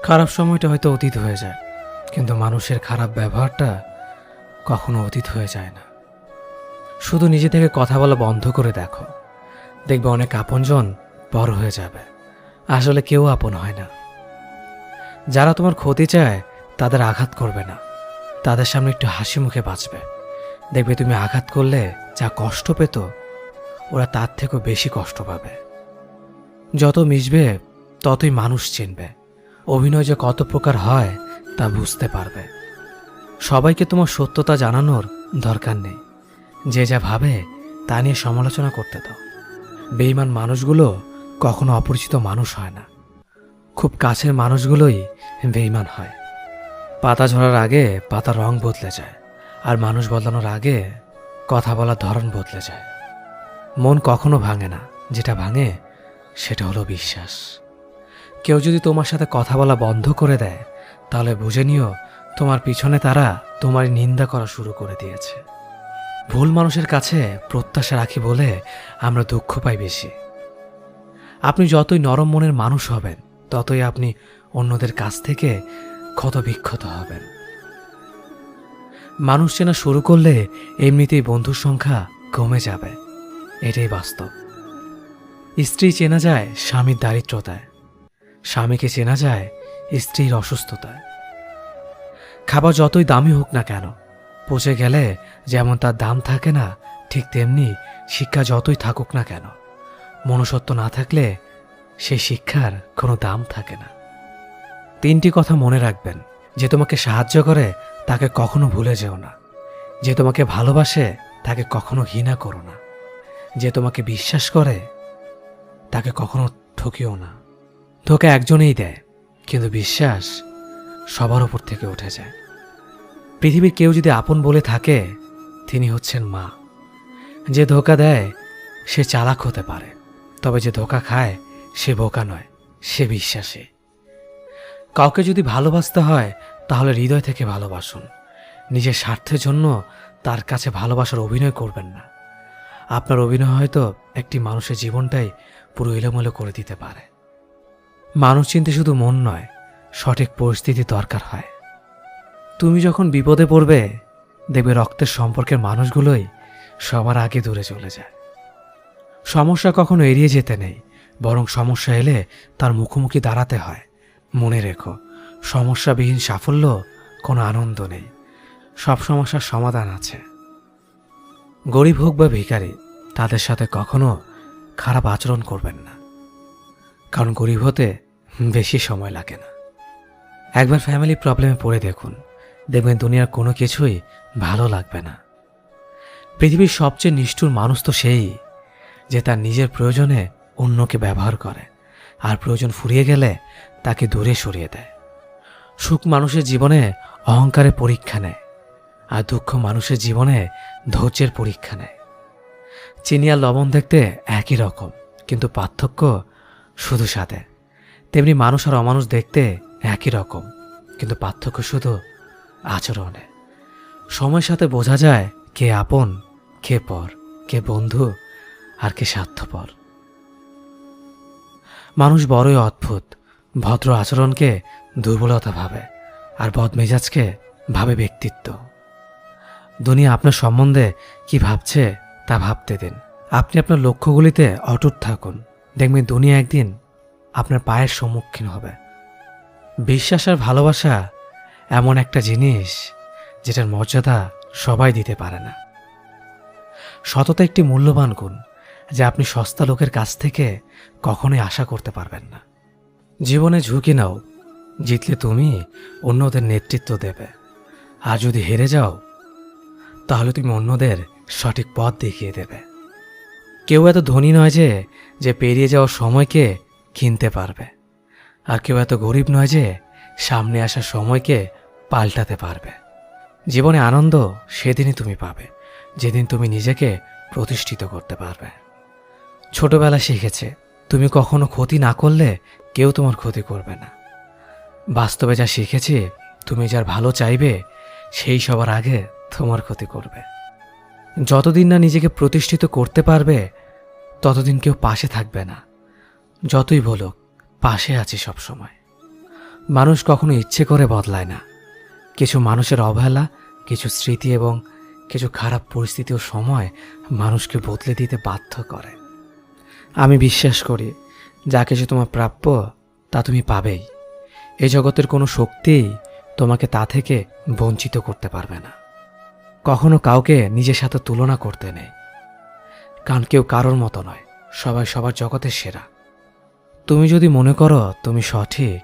খারাপ সময়টা হয়তো অতীত হয়ে যায়, কিন্তু মানুষের খারাপ ব্যবহারটা কখনো অতীত হয়ে যায় না। শুধু নিজে থেকে কথা বলা বন্ধ করে দেখো, দেখবে অনেক আপনজন বড় হয়ে যাবে। আসলে কেউ আপন হয় না। যারা তোমার ক্ষতি চায় তাদের আঘাত করবে না, তাদের সামনে একটু হাসি মুখে বাঁচবে। দেখবে তুমি আঘাত করলে যা কষ্ট পেত, ওরা তার থেকেও বেশি কষ্ট পাবে। যত মিশবে ততই মানুষ চিনবে, অভিনয় যে কত প্রকার হয় তা বুঝতে পারবে। সবাইকে তোমার সত্যতা জানানোর দরকার নেই, যে যা ভাবে তা নিয়ে সমালোচনা করতে দাও। বেঈমান মানুষগুলো কখনো অপরিচিত মানুষ হয় না, খুব কাছের মানুষগুলোই বেঈমান হয়। পাতা ঝরার আগে পাতার রং বদলে যায়, আর মানুষ বদলানোর আগে কথা বলার ধরন বদলে যায়। মন কখনো ভাঙে না, যেটা ভাঙে সেটা হলো বিশ্বাস। কেউ যদি তোমার সাথে কথা বলা বন্ধ করে দেয়, তাহলে বুঝে নিও তোমার পিছনে তারা তোমার নিন্দা করা শুরু করে দিয়েছে। ভুল মানুষের কাছে প্রত্যাশা রাখি বলে আমরা দুঃখ পাই বেশি। আপনি যতই নরম মনের মানুষ হবেন, ততই আপনি অন্যদের কাছ থেকে ক্ষত বিক্ষত হবেন। মানুষ চেনা শুরু করলে এমনিতেই বন্ধুর সংখ্যা কমে যাবে, এটাই বাস্তব। স্ত্রী চেনা যায় স্বামীর দারিদ্রতায়, স্বামীকে চেনা যায় স্ত্রীর অসুস্থতায়। খাবার যতই দামি হোক না কেন, পচে গেলে যেমন তার দাম থাকে না, ঠিক তেমনি শিক্ষা যতই থাকুক না কেন, মনুষ্যত্ব না থাকলে সেই শিক্ষার কোনো দাম থাকে না। 3টি কথা মনে রাখবেন: যে তোমাকে সাহায্য করে তাকে কখনো ভুলে যেও না, যে তোমাকে ভালোবাসে তাকে কখনো ঘৃণা করো না, যে তোমাকে বিশ্বাস করে তাকে কখনো ঠকিও না। ধোঁকা একজনেই দেয়, কিন্তু বিশ্বাস সবার উপর থেকে উঠে যায়। পৃথিবীর কেউ যদি আপন বলে থাকে, তিনি হচ্ছেন মা। যে ধোঁকা দেয় সে চালাক হতে পারে, তবে যে ধোঁকা খায় সে বোকা নয়, সে বিশ্বাসী। কাউকে যদি ভালোবাসতে হয় তাহলে হৃদয় থেকে ভালোবাসুন। নিজের স্বার্থের জন্য তার কাছে ভালোবাসার অভিনয় করবেন না। আপনার অভিনয় হয়তো একটি মানুষের জীবনটাই পুরো এলোমেলো করে দিতে পারে। মানুষ চিনতে শুধু মন নয়, সঠিক পরিস্থিতি দরকার হয়। তুমি যখন বিপদে পড়বে, দেখবে রক্তের সম্পর্কের মানুষগুলোই সবার আগে দূরে চলে যায়। সমস্যা কখনো এড়িয়ে যেতে নেই, বরং সমস্যা এলে তার মুখোমুখি দাঁড়াতে হয়। মনে রেখো, সমস্যাবিহীন সাফল্য কোনো আনন্দ নেই। সব সমস্যার সমাধান আছে। গরিব হোক বা ভিখারি, তাদের সাথে কখনো খারাপ আচরণ করবেন না, কারণ গরিব হতে বেশি সময় লাগে না। একবার ফ্যামিলি প্রবলেমে পড়ে দেখুন, দেখবেন দুনিয়ার কোনো কিছুই ভালো লাগবে না। পৃথিবীর সবচেয়ে নিষ্ঠুর মানুষ তো সেই, যে তার নিজের প্রয়োজনে অন্যকে ব্যবহার করে, আর প্রয়োজন ফুরিয়ে গেলে তাকে দূরে সরিয়ে দেয়। সুখ মানুষের জীবনে অহংকারের পরীক্ষা নেয়, আর দুঃখ মানুষের জীবনে ধৈর্যের পরীক্ষা নেয়। চিনি আর লবণ দেখতে একই রকম, কিন্তু পার্থক্য শুধু স্বাদে। তেমনি মানুষ আর অমানুষ দেখতে একই রকম, কিন্তু পার্থক্য শুধু আচরণে। সময়ের সাথে বোঝা যায় কে আপন, কে পর, কে বন্ধু আর কে স্বার্থপর। মানুষ বড়ই অদ্ভুত। ভদ্র আচরণকে দুর্বলতা ভাবে, আর বদমেজাজকে ভাবে ব্যক্তিত্ব। দুনিয়া আপনার সম্বন্ধে কি ভাবছে তা ভাবতে দিন। আপনি আপনার লক্ষ্যগুলিতে অটুট থাকুন, দেখবেন দুনিয়া একদিন আপনার পায়ের সম্মুখীন হবে। বিশ্বাস আর ভালোবাসা এমন একটা জিনিস যেটার মর্যাদা সবাই দিতে পারে না। সততা একটি মূল্যবান গুণ, যা আপনি সস্তা লোকের কাছ থেকে কখনোই আশা করতে পারবেন না। জীবনে ঝুঁকি নাও, জিতলে তুমি অন্যদের নেতৃত্ব দেবে, আর যদি হেরে যাও তাহলে তুমি অন্যদের সঠিক পথ দেখিয়ে দেবে। কেউ এত ধনী নয় যে পেরিয়ে যাওয়ার সময়কে কিনতে পারবে, আর কেউ এত গরিব নয় যে সামনে আসার সময়কে পাল্টাতে পারবে। জীবনে আনন্দ সেদিনই তুমি পাবে, যেদিন তুমি নিজেকে প্রতিষ্ঠিত করতে পারবে। ছোটবেলা শিখেছে, তুমি কখনো ক্ষতি না করলে কেউ তোমার ক্ষতি করবে না। বাস্তবে যা শিখেছি, তুমি যার ভালো চাইবে সেই সবার আগে তোমার ক্ষতি করবে। যতদিন না নিজেকে প্রতিষ্ঠিত করতে পারবে, ততদিন কেউ পাশে থাকবে না। যতই বলুক, পাশে আছি সব সময়। মানুষ কখনো ইচ্ছে করে বদলায় না। কিছু মানুষের অবহেলা, কিছু স্মৃতি এবং কিছু খারাপ পরিস্থিতি ও সময় মানুষকে বদলে দিতে বাধ্য করে। আমি বিশ্বাস করি, যা কিছু তোমার প্রাপ্য তা তুমি পাবেই। এই জগতের কোনো শক্তিই তোমাকে তা থেকে বঞ্চিত করতে পারবে না। কখনো কাউকে নিজের সাথে তুলনা করতে নেই, কারণ কেউ কারোর মতো নয়, সবাই সবার জগতের সেরা। তুমি যদি মনে করো তুমি সঠিক,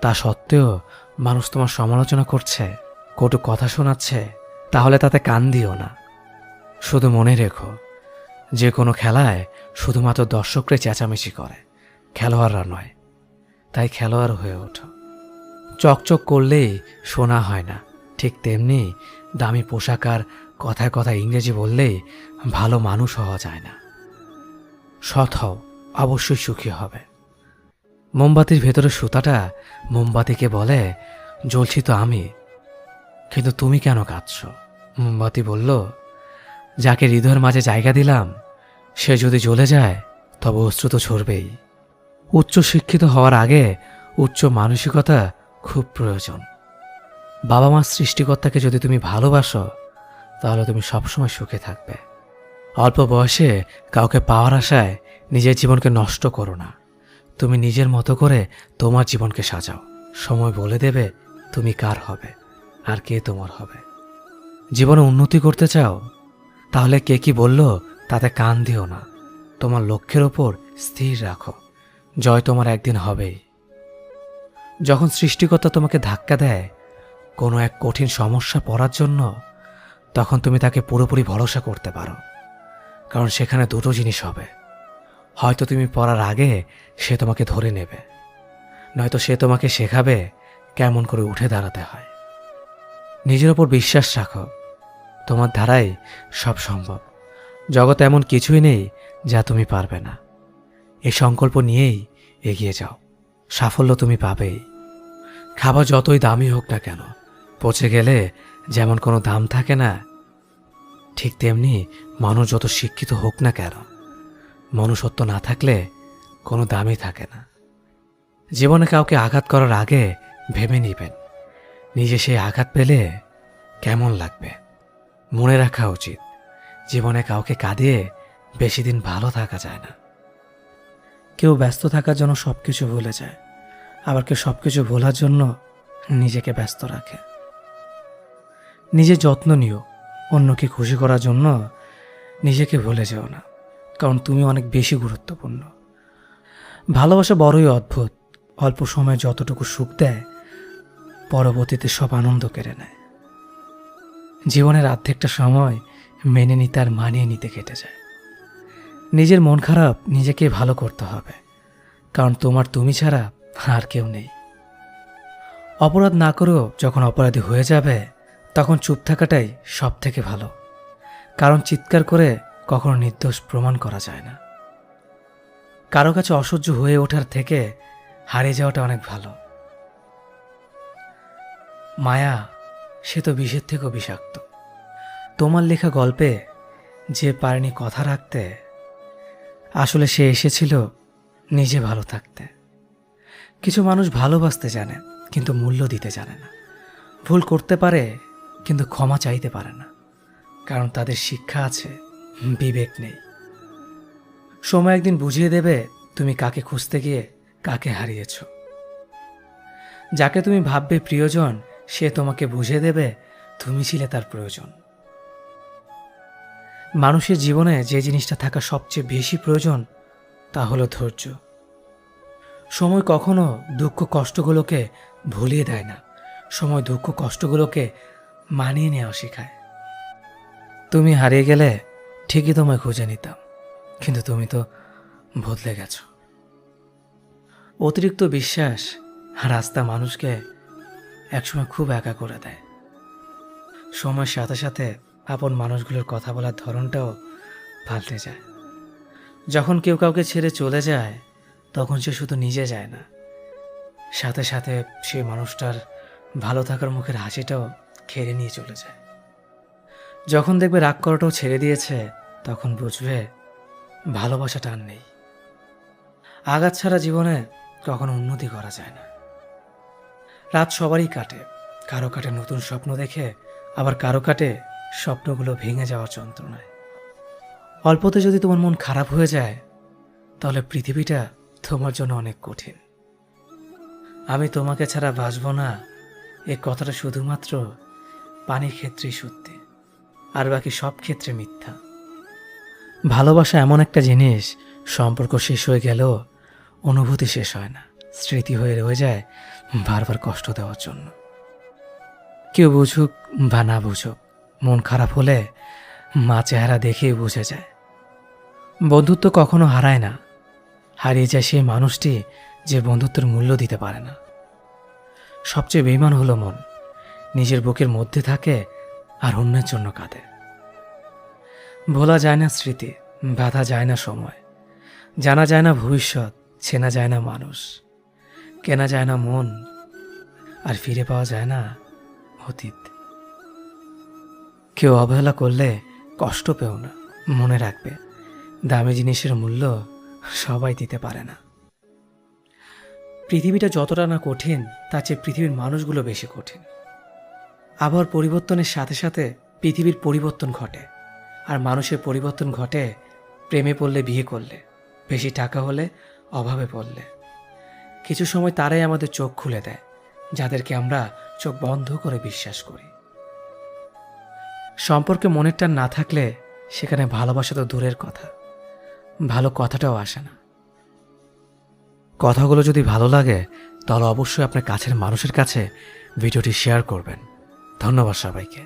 তা সত্ত্বেও মানুষ তোমার সমালোচনা করছে, কটু কথা শোনাচ্ছে, তাহলে তাতে কান দিও না। শুধু মনে রেখো, যে কোনো খেলায় শুধুমাত্র দর্শকরাই চেঁচামেচি করে, খেলোয়াড়রা নয়। তাই খেলোয়াড় হয়ে ওঠো। চকচক করলেই শোনা হয় না, ঠিক তেমনি দামি পোশাক আর কথায় কথায় ইংরেজি বললেই ভালো মানুষ হওয়া যায় না। সৎ হও, অবশ্যই সুখী হবে। মোমবাতির ভেতরে সুতাটা মোমবাতিকে বলে, জ্বলছি তো আমি, কিন্তু তুমি কেন কাঁদছ? মোমবাতি বলল, যাকে হৃদয়ের মাঝে জায়গা দিলাম সে যদি জ্বলে যায় তবে অশ্রু তো ঝরবেই। উচ্চ শিক্ষিত হওয়ার আগে উচ্চ মানসিকতা খুব প্রয়োজন। বাবা মার সৃষ্টিকর্তাকে যদি তুমি ভালোবাসো তাহলে তুমি সবসময় সুখে থাকবে। অল্প বয়সে কাউকে পাওয়ার আশায় নিজের জীবনকে নষ্ট করো না। তুমি নিজের মতো করে তোমার জীবনকে সাজাও। সময় বলে দেবে তুমি কার হবে আর কে তোমার হবে। জীবনে উন্নতি করতে চাও, তাহলে কে কি বলল তাতে কান দিও না। তোমার লক্ষ্যের ওপর স্থির রাখো, জয় তোমার একদিন হবেই। যখন সৃষ্টিকর্তা তোমাকে ধাক্কা দেয় কোনো এক কঠিন সমস্যা পড়ার জন্য, তখন তুমি তাকে পুরোপুরি ভরসা করতে পারো, কারণ সেখানে দুটো জিনিস হবে। হয়তো তুমি পড়ার আগে সে তোমাকে ধরে নেবে, নয়তো সে তোমাকে শেখাবে কেমন করে উঠে দাঁড়াতে হয়। নিজের ওপর বিশ্বাস রাখো, তোমার দ্বারাই সব সম্ভব। জগতে এমন কিছুই নেই যা তুমি পারবে না। এই সংকল্প নিয়েই এগিয়ে যাও, সাফল্য তুমি পাবেই। খাবার যতই দামি হোক না কেন, পচে গেলে যেমন কোনো দাম থাকে না, ঠিক তেমনি মানুষ যত শিক্ষিত হোক না কেন, মনুষ্যত্ব না থাকলে কোনো দামই থাকে না। জীবনে কাউকে আঘাত করার আগে ভেবে নিবেন নিজে সেই আঘাত পেলে কেমন লাগবে। মনে রাখা উচিত, জীবনে কাউকে কাঁদিয়ে বেশি দিন ভালো থাকা যায় না। কেউ ব্যস্ত থাকার জন্য সবকিছু ভুলে যায়, আবার কেউ সবকিছু ভোলার জন্য নিজেকে ব্যস্ত রাখে। নিজের যত্ন নিও, অন্যকে খুশি করার জন্য নিজেকে ভুলে যেও না, কারণ তুমি অনেক বেশি গুরুত্বপূর্ণ। ভালোবাসা বড়ই অদ্ভুত, অল্প সময়ে যতটুকু সুখ দেয় পরবর্তীতে সব আনন্দ কেড়ে নেয়। জীবনের অর্ধেকটা সময় মেনে নিতে আর মানিয়ে নিতে কেটে যায়। নিজের মন খারাপ নিজেকে ভালো করতে হবে, কারণ তোমার তুমি ছাড়া আর কেউ নেই। অপরাধ না করেও যখন অপরাধী হয়ে যাবে তখন চুপ থাকাটাই সব থেকে ভালো, কারণ চিৎকার করে কখনো নির্দোষ প্রমাণ করা যায় না। কারো কাছে অসহ্য হয়ে ওঠার থেকে হারিয়ে যাওয়াটা অনেক ভালো। মায়া সে তো বিষের থেকেও বিষাক্ত। তোমার লেখা গল্পে যে পারেনি কথা রাখতে, আসলে সে এসেছিল নিজে ভালো থাকতে। কিছু মানুষ ভালোবাসতে জানে কিন্তু মূল্য দিতে জানে না। ভুল করতে পারে কিন্তু ক্ষমা চাইতে পারে না, কারণ তাদের শিক্ষা আছে, বিবেক নেই। সময় একদিন বুঝিয়ে দেবে তুমি কাকে খুঁজতে গিয়ে কাকে হারিয়েছ। যাকে তুমি ভাববে প্রিয়জন, সে তোমাকে বুঝিয়ে দেবে তুমি ছিলে তার প্রয়োজন। মানুষের জীবনে যে জিনিসটা থাকা সবচেয়ে বেশি প্রয়োজন তা হলো ধৈর্য। সময় কখনো দুঃখ কষ্টগুলোকে ভুলিয়ে দেয় না, সময় দুঃখ কষ্টগুলোকে মানিয়ে নেওয়া শেখায়। তুমি হারিয়ে গেলে ঠিকই তোমায় খুঁজে নিতাম, কিন্তু তুমি তো বদলে গেছো। অতিরিক্ত বিশ্বাস আর আস্থা মানুষকে একসময় খুব একা করে দেয়। সময়ের সাথে সাথে আপন মানুষগুলোর কথা বলার ধরনটাও পাল্টে যায়। যখন কেউ কাউকে ছেড়ে চলে যায় তখন সে শুধু নিজে যায় না, সাথে সাথে সেই মানুষটার ভালো থাকার মুখের হাসিটাও কেড়ে নিয়ে চলে যায়। যখন দেখবে রাগ করাটাও ছেড়ে দিয়েছে তখন বুঝবে ভালোবাসাটা আর নেই। আঘাত ছাড়া জীবনে কখনো উন্নতি করা যায় না। রাত সবারই কাটে, কারো কাটে নতুন স্বপ্ন দেখে, আবার কারো কাটে স্বপ্নগুলো ভেঙে যাওয়ার যন্ত্রণায়। অল্পতে যদি তোমার মন খারাপ হয়ে যায়, তাহলে পৃথিবীটা তোমার জন্য অনেক কঠিন। আমি তোমাকে ছাড়া বাঁচব না, এ কথাটা শুধুমাত্র পানির ক্ষেত্রেই সত্যি, আর বাকি সব ক্ষেত্রে মিথ্যা। ভালোবাসা এমন একটা জিনিস, সম্পর্ক শেষ হয়ে গেলেও অনুভূতি শেষ হয় না, স্মৃতি হয়ে রয়ে যায় বারবার কষ্ট দেওয়ার জন্য। কেউ বুঝুক বা না বুঝুক, মন খারাপ হলে মা চেহারা দেখেই বুঝে যায়। বন্ধুত্ব কখনো হারায় না, হারিয়ে যায় সেই মানুষটি যে বন্ধুত্বের মূল্য দিতে পারে না। সবচেয়ে বেঈমান হলো মন, নিজের বুকের মধ্যে থাকে আর অন্যের জন্য কাঁদে। ভোলা যায় না স্মৃতি, বাধা যায় না সময়, জানা যায় না ভবিষ্যৎ, চেনা যায় না মানুষ, কেনা যায় না মন, আর ফিরে পাওয়া যায় না অতীত। কেউ অবহেলা করলে কষ্ট পেও না, মনে রাখবে দামি জিনিসের মূল্য সবাই দিতে পারে না। পৃথিবীটা যতটা না কঠিন, তার চেয়ে পৃথিবীর মানুষগুলো বেশি কঠিন। আবহাওয়ার পরিবর্তনের সাথে সাথে পৃথিবীর পরিবর্তন ঘটে, আর মানুষের পরিবর্তন ঘটে প্রেমে পড়লে, বিয়ে করলে, বেশি টাকা হলে, অভাবে পড়লে। কিছু সময় তারাই আমাদের চোখ খুলে দেয়, যাদেরকে আমরা চোখ বন্ধ করে বিশ্বাস করি। সম্পর্কে মনের টান না থাকলে সেখানে ভালোবাসা তো দূরের কথা, ভালো কথাটাও আসে না। কথাগুলো যদি ভালো লাগে, তাহলে অবশ্যই আপনার কাছের মানুষের কাছে ভিডিওটি শেয়ার করবেন। ধন্যবাদ সবাইকে।